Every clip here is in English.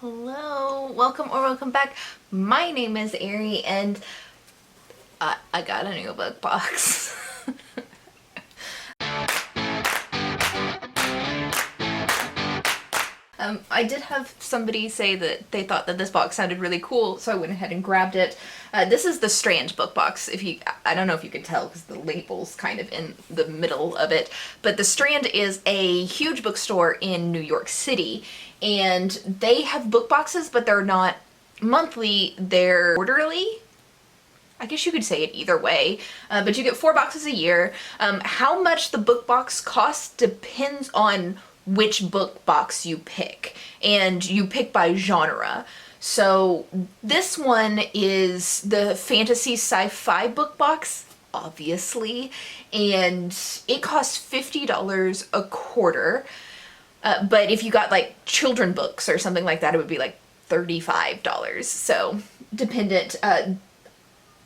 Hello, welcome or welcome back. My name is Ari and I got a new book box. I did have somebody say that they thought that this box sounded really cool, so I went ahead and grabbed it. This is the Strand book box. I don't know if you could tell because the label's kind of in the middle of it, but the Strand is a huge bookstore in New York City, and they have book boxes, but they're not monthly, they're quarterly. I guess you could say it either way, but you get 4 boxes a year. How much the book box costs depends on which book box you pick, and you pick by genre. So this one is the fantasy sci-fi book box, obviously, and it costs $50 a quarter. But if you got like children books or something like that, it would be like $35. So dependent.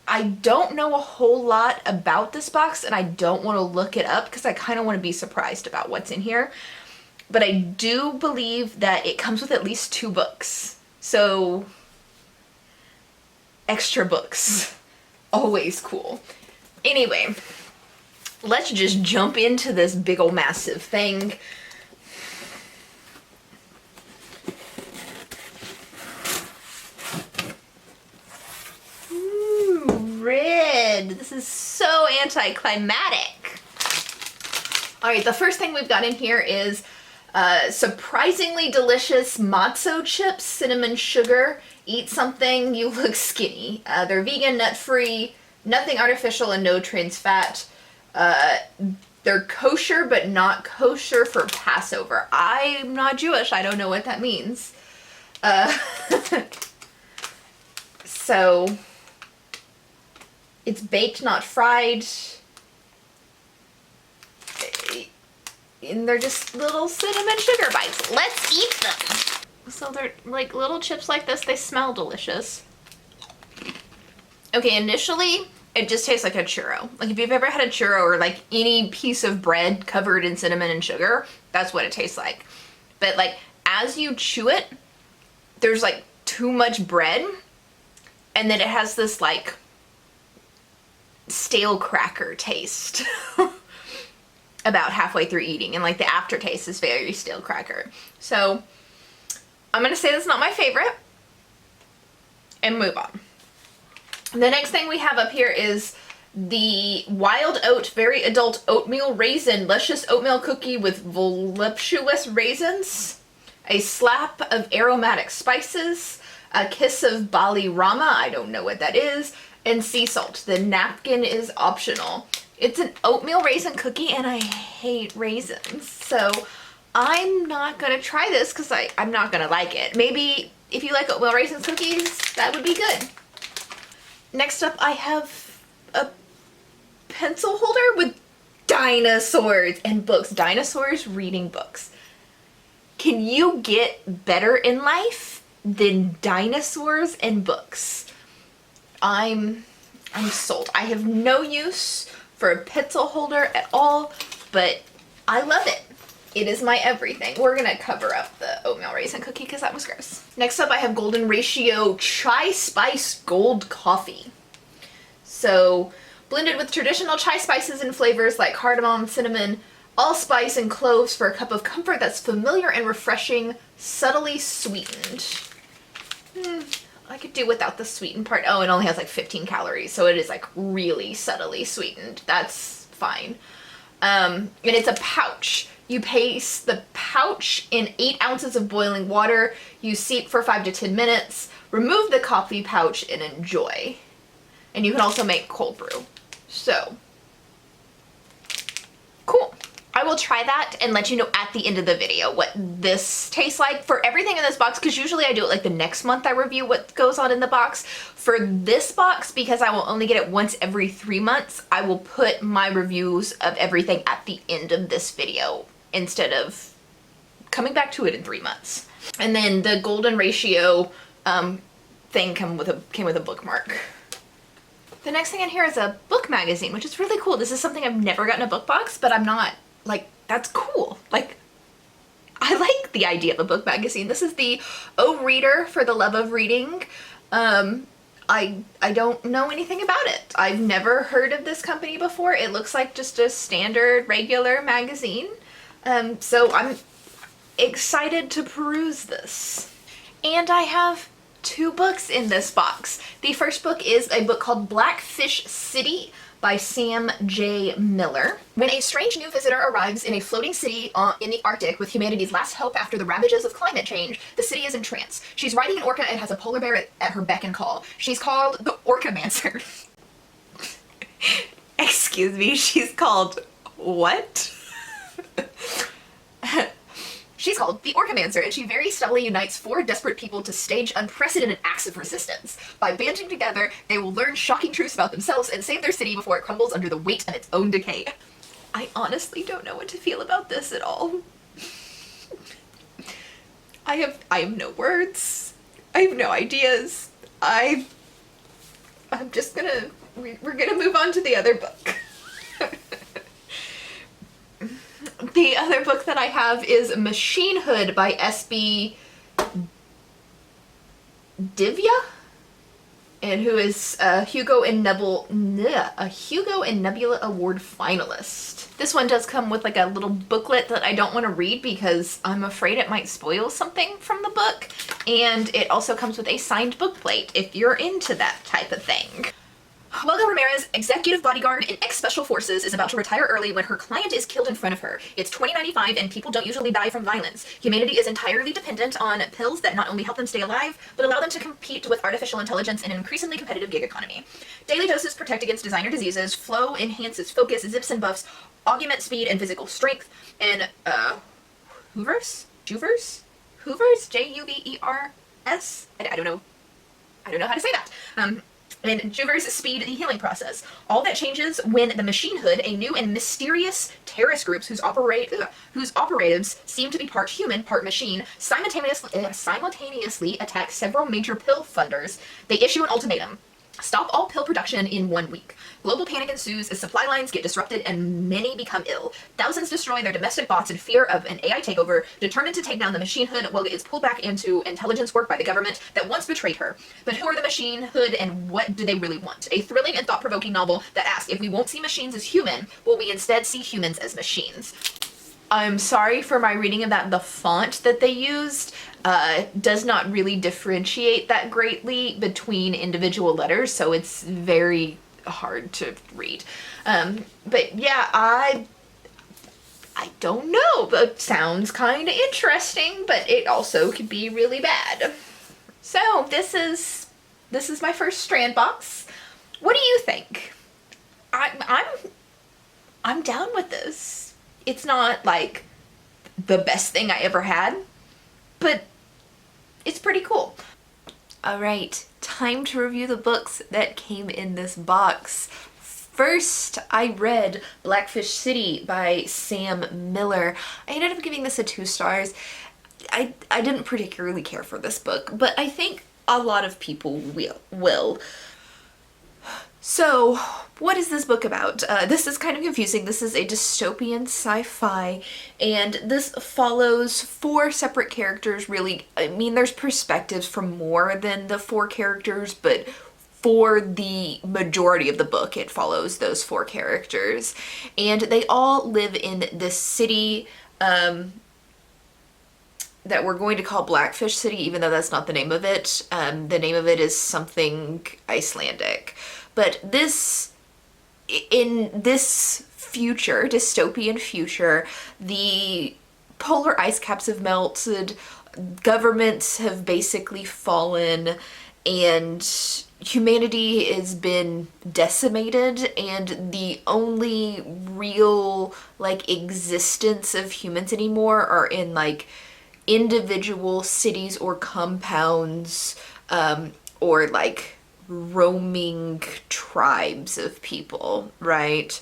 I don't know a whole lot about this box, and I don't want to look it up because I kind of want to be surprised about what's in here. But I do believe that it comes with at least 2 books. So, extra books. Always cool. Anyway, let's just jump into this big ol' massive thing. Ooh, red. This is so anticlimactic. Alright, the first thing we've got in here is surprisingly delicious matzo chips, cinnamon sugar. Eat something, you look skinny. They're vegan, nut-free, nothing artificial, and no trans fat. They're kosher, but not kosher for Passover. I'm not Jewish, I don't know what that means. So, it's baked, not fried. And they're just little cinnamon sugar bites. Let's eat them. So they're like little chips like this. They smell delicious. Okay, initially it just tastes like a churro. Like if you've ever had a churro or like any piece of bread covered in cinnamon and sugar, that's what it tastes like. But like as you chew it, there's like too much bread, and then it has this like stale cracker taste. About halfway through eating, and like the aftertaste is very stale cracker. So I'm gonna say that's not my favorite and move on. The next thing we have up here is the Wild Oat Very Adult Oatmeal Raisin Luscious Oatmeal Cookie with voluptuous raisins, a slap of aromatic spices, a kiss of Bali Rama, I don't know what that is, and sea salt. The napkin is optional. It's an oatmeal raisin cookie, and I hate raisins, so I'm not gonna try this because I'm not gonna like it. Maybe if you like oatmeal raisin cookies, that would be good. Next up, I have a pencil holder with dinosaurs and books. Dinosaurs reading books. Can you get better in life than dinosaurs and books? I'm sold. I have no use for a pencil holder at all, but I love it. It is my everything. We're gonna cover up the oatmeal raisin cookie because that was gross. Next up, I have Golden Ratio Chai Spice Gold Coffee. So, blended with traditional chai spices and flavors like cardamom, cinnamon, allspice, and cloves for a cup of comfort that's familiar and refreshing, subtly sweetened. I could do without the sweetened part. Oh, it only has like 15 calories, so it is like really subtly sweetened. That's fine. And it's a pouch. You place the pouch in 8 ounces of boiling water. You steep for 5 to 10 minutes. Remove the coffee pouch and enjoy. And you can also make cold brew. So, cool. I will try that and let you know at the end of the video what this tastes like for everything in this box, because usually I do it like the next month I review what goes on in the box. For this box, because I will only get it once every 3 months, I will put my reviews of everything at the end of this video instead of coming back to it in 3 months. And then the Golden Ratio thing came with a bookmark. The next thing in here is a book magazine, which is really cool. This is something I've never gotten a book box, but I'm not like, that's cool. Like, I like the idea of a book magazine. This is the Oh Reader for the Love of Reading. I don't know anything about it. I've never heard of this company before. It looks like just a standard regular magazine. So I'm excited to peruse this. And I have 2 books in this box. The first book is a book called Blackfish City by Sam J. Miller. When a strange new visitor arrives in a floating city in the Arctic with humanity's last hope after the ravages of climate change, the city is in trance. She's riding an orca and has a polar bear at her beck and call. She's called the Orcamancer. Excuse me, she's called what? She's called the Orcamancer, and she very steadily unites 4 desperate people to stage unprecedented acts of resistance. By banding together, they will learn shocking truths about themselves and save their city before it crumbles under the weight of its own decay. I honestly don't know what to feel about this at all. I have no words. I have no ideas. I'm just gonna, we're gonna move on to the other book. The other book that I have is Machinehood by S.B. Divya, and who is a Hugo and Nebula Award finalist. This one does come with like a little booklet that I don't want to read because I'm afraid it might spoil something from the book, and it also comes with a signed book plate if you're into that type of thing. Welga Ramirez, executive bodyguard in ex-special forces, is about to retire early when her client is killed in front of her. It's 2095 and people don't usually die from violence. Humanity is entirely dependent on pills that not only help them stay alive, but allow them to compete with artificial intelligence in an increasingly competitive gig economy. Daily doses protect against designer diseases, flow enhances focus, zips and buffs, augment speed and physical strength, and Juvers? Juvers? I don't know how to say that. And Juvers' speed and healing process. All that changes when the Machinehood, a new and mysterious terrorist group whose operatives seem to be part human, part machine, simultaneously attack several major pill funders. They issue an ultimatum. Stop all pill production in 1 week. Global panic ensues as supply lines get disrupted and many become ill. Thousands destroy their domestic bots in fear of an AI takeover. Determined to take down the Machinehood, Welga is pulled back into intelligence work by the government that once betrayed her. But who are the Machinehood and what do they really want? A thrilling and thought-provoking novel that asks if we won't see machines as human, will we instead see humans as machines? I'm sorry for my reading of that. The font that they used does not really differentiate that greatly between individual letters, so it's very hard to read. But yeah, I don't know, but sounds kind of interesting, but it also could be really bad. So this is my first Strand box. What do you think? I'm down with this. It's not like the best thing I ever had, but it's pretty cool. All right, time to review the books that came in this box. First, I read Blackfish City by Sam Miller. I ended up giving this a 2 stars. I didn't particularly care for this book, but I think a lot of people will. So, what is this book about? This is kind of confusing. This is a dystopian sci-fi, and this follows 4 separate characters, really. I mean, there's perspectives from more than the 4 characters, but for the majority of the book, it follows those 4 characters. And they all live in this city that we're going to call Blackfish City, even though that's not the name of it. The name of it is something Icelandic. But in this future, dystopian future, the polar ice caps have melted, governments have basically fallen, and humanity has been decimated, and the only real, like, existence of humans anymore are in, like, individual cities or compounds, or, like, roaming tribes of people, right?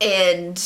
And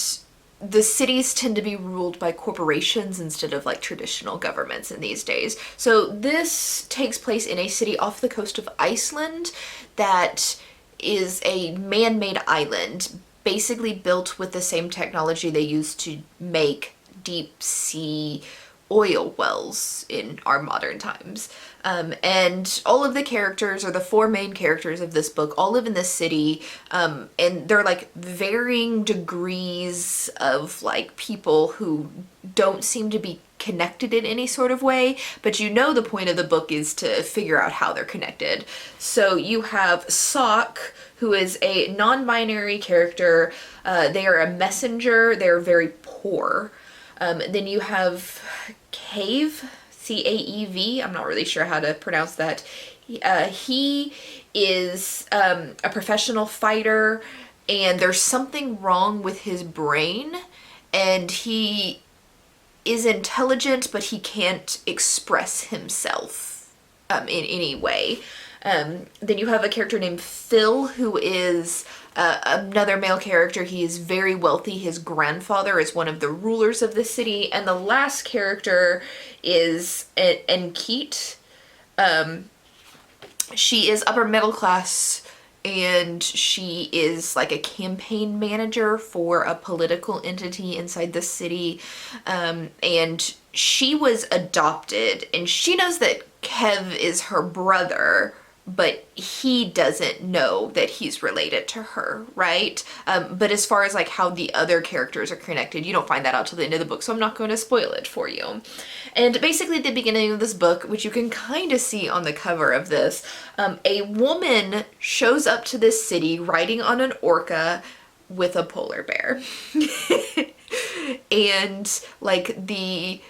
the cities tend to be ruled by corporations instead of like traditional governments in these days. So this takes place in a city off the coast of Iceland that is a man-made island, basically built with the same technology they used to make deep sea oil wells in our modern times. And all of the characters, or the four main characters of this book, all live in this city, and they're like varying degrees of like people who don't seem to be connected in any sort of way, but you know the point of the book is to figure out how they're connected. So you have Sock, who is a non-binary character. They are a messenger. They're very poor. Then you have Cave, C-A-E-V. I'm not really sure how to pronounce that. He is a professional fighter, and there's something wrong with his brain, and he is intelligent, but he can't express himself in any way. Then you have a character named Phil, who is another male character. He is very wealthy. His grandfather is one of the rulers of the city. And the last character is Enkeet. She is upper middle class, and she is like a campaign manager for a political entity inside the city. And she was adopted, and she knows that Kev is her brother, but he doesn't know that he's related to her, right? But as far as like how the other characters are connected, you don't find that out till the end of the book, so I'm not going to spoil it for you. And basically at the beginning of this book, which you can kind of see on the cover of this, a woman shows up to this city riding on an orca with a polar bear. And like the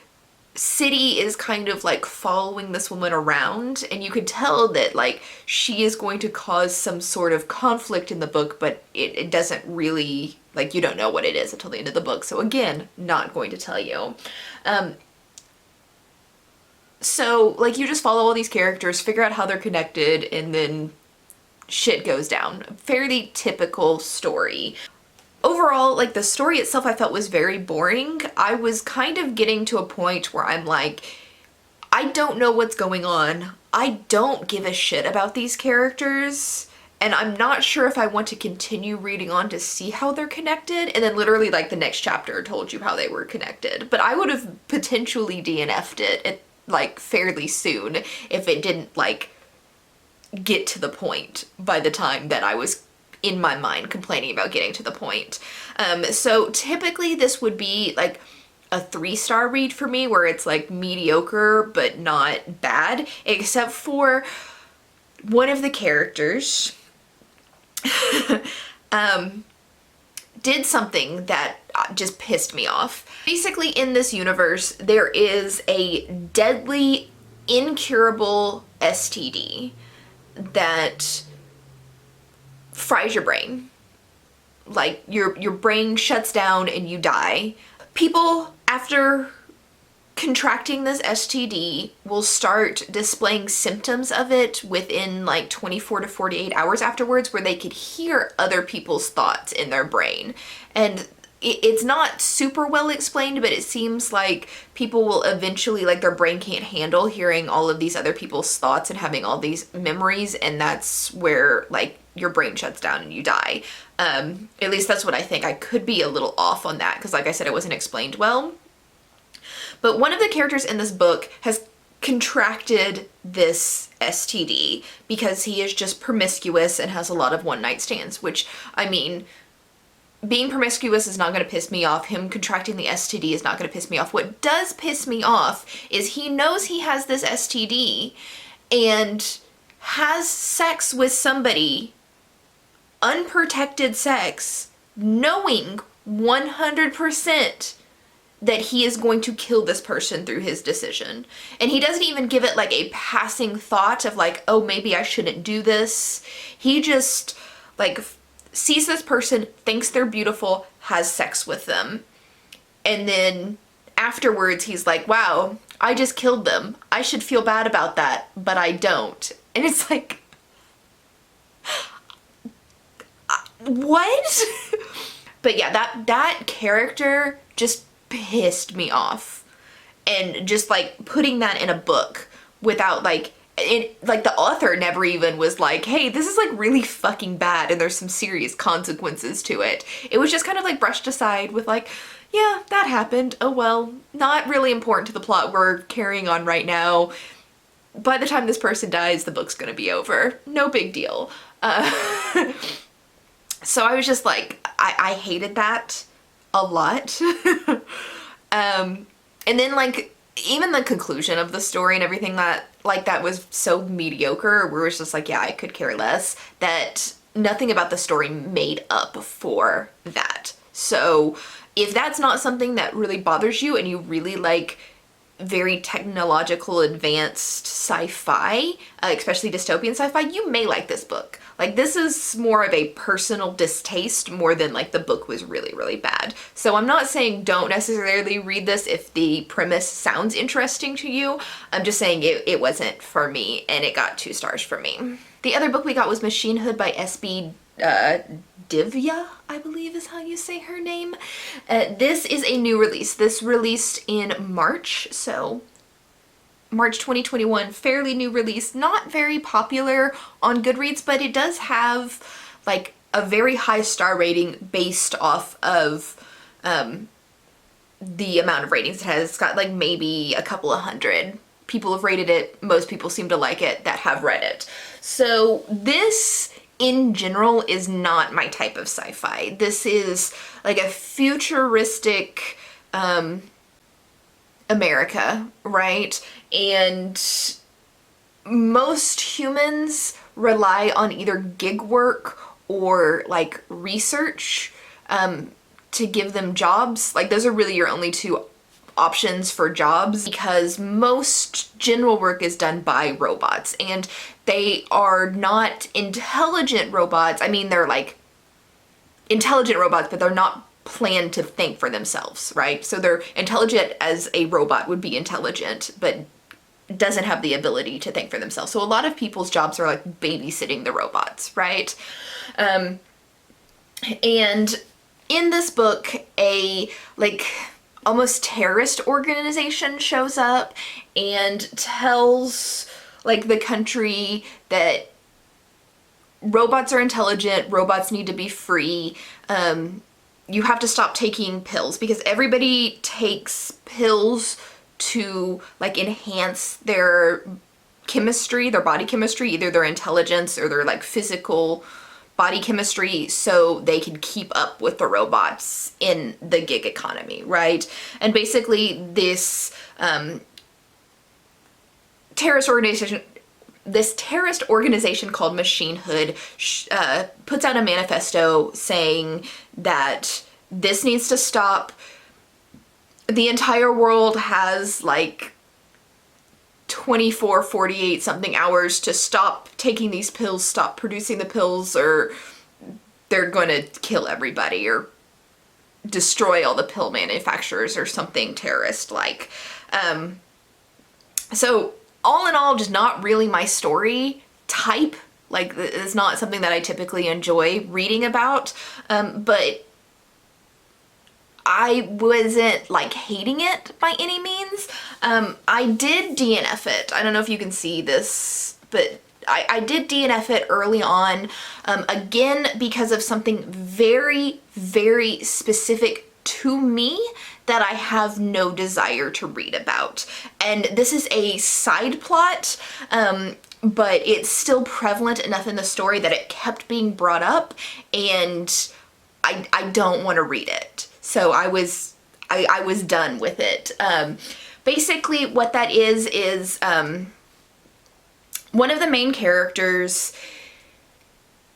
city is kind of like following this woman around, and you could tell that like she is going to cause some sort of conflict in the book, but it doesn't really, like, you don't know what it is until the end of the book, so again, not going to tell you. So like you just follow all these characters, figure out how they're connected, and then shit goes down. Fairly typical story. Overall, like the story itself I felt was very boring. I was kind of getting to a point where I'm like, I don't know what's going on. I don't give a shit about these characters, and I'm not sure if I want to continue reading on to see how they're connected. And then literally like the next chapter told you how they were connected. But I would have potentially DNF'd it like fairly soon if it didn't like get to the point by the time that I was in my mind complaining about getting to the point. So typically this would be like a 3-star read for me, where it's like mediocre but not bad, except for one of the characters did something that just pissed me off. Basically in this universe there is a deadly, incurable STD that fries your brain. Like your brain shuts down and you die. People after contracting this STD will start displaying symptoms of it within like 24 to 48 hours afterwards, where they could hear other people's thoughts in their brain. And it's not super well explained, but it seems like people will eventually, like their brain can't handle hearing all of these other people's thoughts and having all these memories, and that's where like your brain shuts down and you die. At least that's what I think. I could be a little off on that because like I said, it wasn't explained well. But one of the characters in this book has contracted this STD because he is just promiscuous and has a lot of one-night stands, which, I mean, being promiscuous is not going to piss me off. Him contracting the STD is not going to piss me off. What does piss me off is he knows he has this STD and has sex with somebody, unprotected sex, knowing 100% that he is going to kill this person through his decision. And he doesn't even give it like a passing thought of like, oh, maybe I shouldn't do this. He just like sees this person, thinks they're beautiful, has sex with them. And then afterwards he's like, wow, I just killed them. I should feel bad about that, but I don't. And it's like, what? But yeah, that character just pissed me off. And just like putting that in a book without like, like the author never even was like, hey, this is like really fucking bad and there's some serious consequences to it. It was just kind of like brushed aside with like, yeah, that happened. Oh well, not really important to the plot we're carrying on right now. By the time this person dies, the book's gonna be over. No big deal. So I was just like, I hated that a lot. And then like even the conclusion of the story and everything that like that was so mediocre, where it was just like, yeah, I could care less, that nothing about the story made up for that. So if that's not something that really bothers you and you really like very technological advanced sci-fi, especially dystopian sci-fi, you may like this book. Like this is more of a personal distaste more than like the book was really, really bad. So I'm not saying don't necessarily read this if the premise sounds interesting to you. I'm just saying it wasn't for me, and it got 2 stars for me. The other book we got was Machine Hood by S.B. Divya, I believe is how you say her name. This is a new release. This released in March, so March 2021, fairly new release. Not very popular on Goodreads, but it does have like a very high star rating based off of the amount of ratings it has. It's got like maybe a couple of hundred people have rated it. Most people seem to like it that have read it. So this in general is not my type of sci-fi. This is like a futuristic America, right? And most humans rely on either gig work or like research to give them jobs. Like those are really your only 2 options for jobs, because most general work is done by robots, and they are not intelligent robots. I mean, they're like intelligent robots, but they're not planned to think for themselves, right? So they're intelligent as a robot would be intelligent, but doesn't have the ability to think for themselves. So a lot of people's jobs are like babysitting the robots, right? And in this book, a like almost terrorist organization shows up and tells like the country that robots are intelligent, robots need to be free, you have to stop taking pills, because everybody takes pills to like enhance their chemistry, their body chemistry, either their intelligence or their like physical body chemistry, so they can keep up with the robots in the gig economy, right? And basically this terrorist organization called Machine Hood puts out a manifesto saying that this needs to stop. The entire world has like 24, 48 something hours to stop taking these pills, stop producing the pills, or they're going to kill everybody or destroy all the pill manufacturers or something terrorist like. So all in all, just not really my story type. Like it's not something that I typically enjoy reading about, but I wasn't like hating it by any means. I did DNF it. I don't know if you can see this, but I did DNF it early on, again, because of something very, very specific to me that I have no desire to read about. And this is a side plot, but it's still prevalent enough in the story that it kept being brought up, and I don't want to read it. So I was done with it. Basically what that is one of the main characters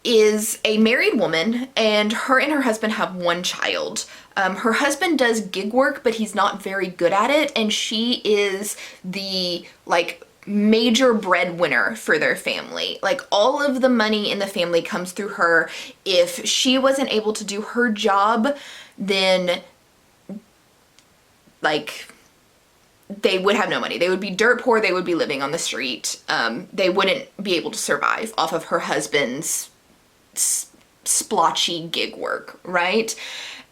is a married woman, and her husband have 1 child. Her husband does gig work, but he's not very good at it, and she is the like major breadwinner for their family. Like all of the money in the family comes through her. If she wasn't able to do her job, then like they would have no money. They would be dirt poor. They would be living on the street. They wouldn't be able to survive off of her husband's splotchy gig work, right?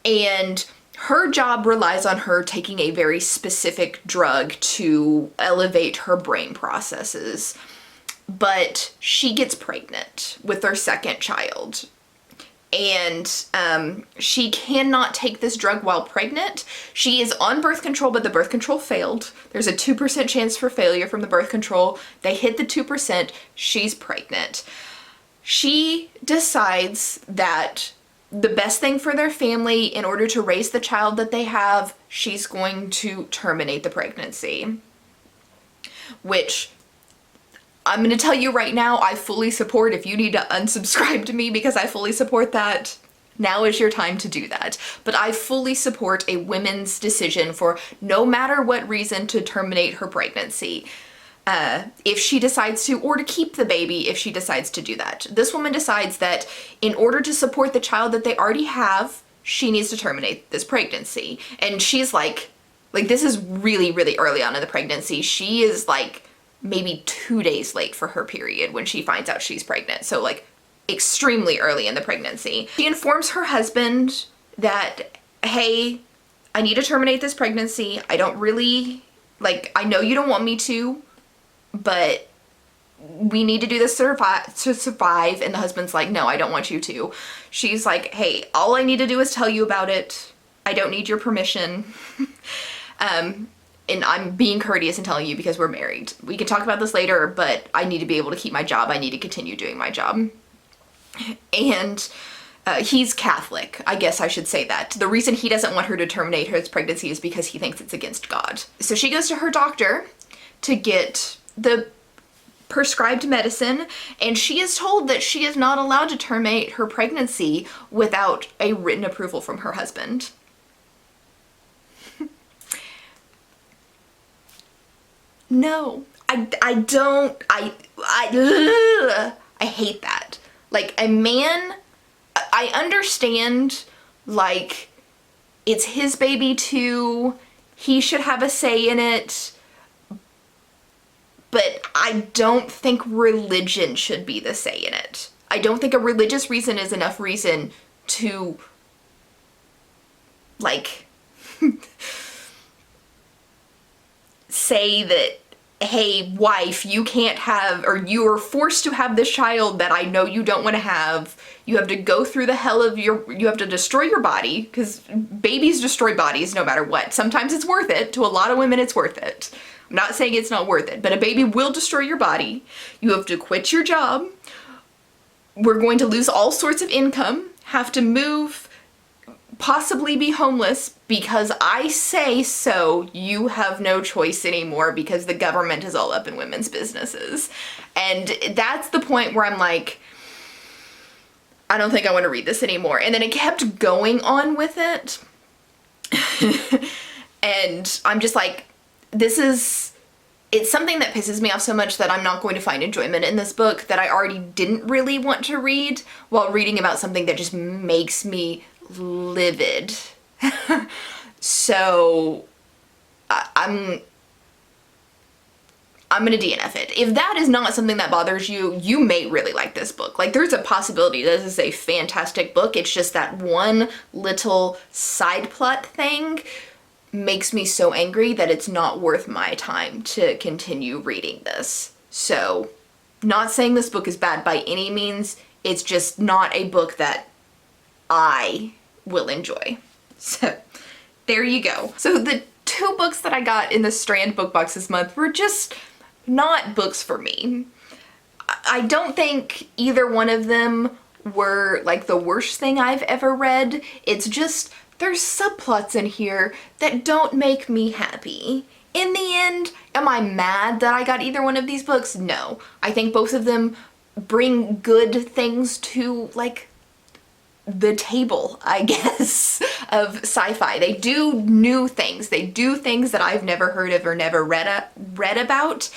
And her job relies on her taking a very specific drug to elevate her brain processes. But she gets pregnant with their 2nd child. and she cannot take this drug while pregnant. She is on birth control, but the birth control failed. There's a 2% chance for failure from the birth control. They hit the 2%, she's pregnant. She decides that the best thing for their family, in order to raise the child that they have, she's going to terminate the pregnancy. Which, I'm going to tell you right now, I fully support. If you need to unsubscribe to me because I fully support that, now is your time to do that. But I fully support a woman's decision for no matter what reason to terminate her pregnancy. If she decides to, or to keep the baby if she decides to do that. This woman decides that in order to support the child that they already have, she needs to terminate this pregnancy. And she's like this is really, really early on in the pregnancy. She is like maybe 2 days late for her period when she finds out she's pregnant. So like extremely early in the pregnancy. She informs her husband that, hey, I need to terminate this pregnancy. I don't really, I know you don't want me to, but we need to do this to survive. And the husband's like, no, I don't want you to. She's like, hey, all I need to do is tell you about it. I don't need your permission. And I'm being courteous and telling you because we're married. We can talk about this later, but I need to be able to keep my job. I need to continue doing my job. And he's Catholic. I guess I should say that. The reason he doesn't want her to terminate her pregnancy is because he thinks it's against God. So she goes to her doctor to get the prescribed medicine, and she is told that she is not allowed to terminate her pregnancy without a written approval from her husband. No, I hate that. Like, a man, I understand, like, it's his baby too, he should have a say in it, but I don't think religion should be the say in it. I don't think a religious reason is enough reason to, like, say that, hey, wife, you can't have, or you are forced to have this child that I know you don't want to have. You have to go through the hell of you have to destroy your body, because babies destroy bodies no matter what. Sometimes it's worth it. To a lot of women, it's worth it. I'm not saying it's not worth it, but a baby will destroy your body. You have to quit your job. We're going to lose all sorts of income, have to move, possibly be homeless because I say so. You have no choice anymore because the government is all up in women's businesses. And that's the point where I'm like, I don't think I want to read this anymore. And then it kept going on with it. And I'm just like, it's something that pisses me off so much that I'm not going to find enjoyment in this book that I already didn't really want to read while reading about something that just makes me livid. So I'm gonna DNF it. If that is not something that bothers you, you may really like this book. Like, there's a possibility this is a fantastic book. It's just that one little side plot thing makes me so angry that it's not worth my time to continue reading this. So, not saying this book is bad by any means, it's just not a book that I will enjoy. So, there you go. So the 2 books that I got in the Strand book box this month were just not books for me. I don't think either one of them were like the worst thing I've ever read. It's just, there's subplots in here that don't make me happy. In the end, am I mad that I got either one of these books? No. I think both of them bring good things to, like, the table, I guess, of sci-fi. They do new things. They do things that I've never heard of or never read about.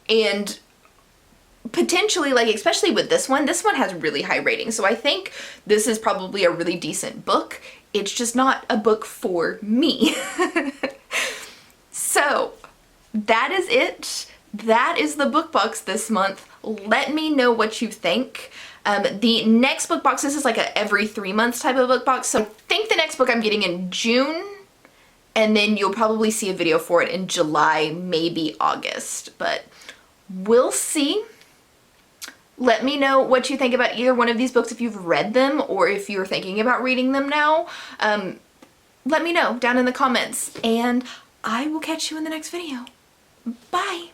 And potentially, like, especially with this one has really high ratings. So I think this is probably a really decent book. It's just not a book for me. So that is it. That is the book box this month. Let me know what you think. The next book box, this is like a every 3 months type of book box. So I think the next book I'm getting in June, and then you'll probably see a video for it in July, maybe August, but we'll see. Let me know what you think about either one of these books if you've read them or if you're thinking about reading them now. Let me know down in the comments, and I will catch you in the next video. Bye!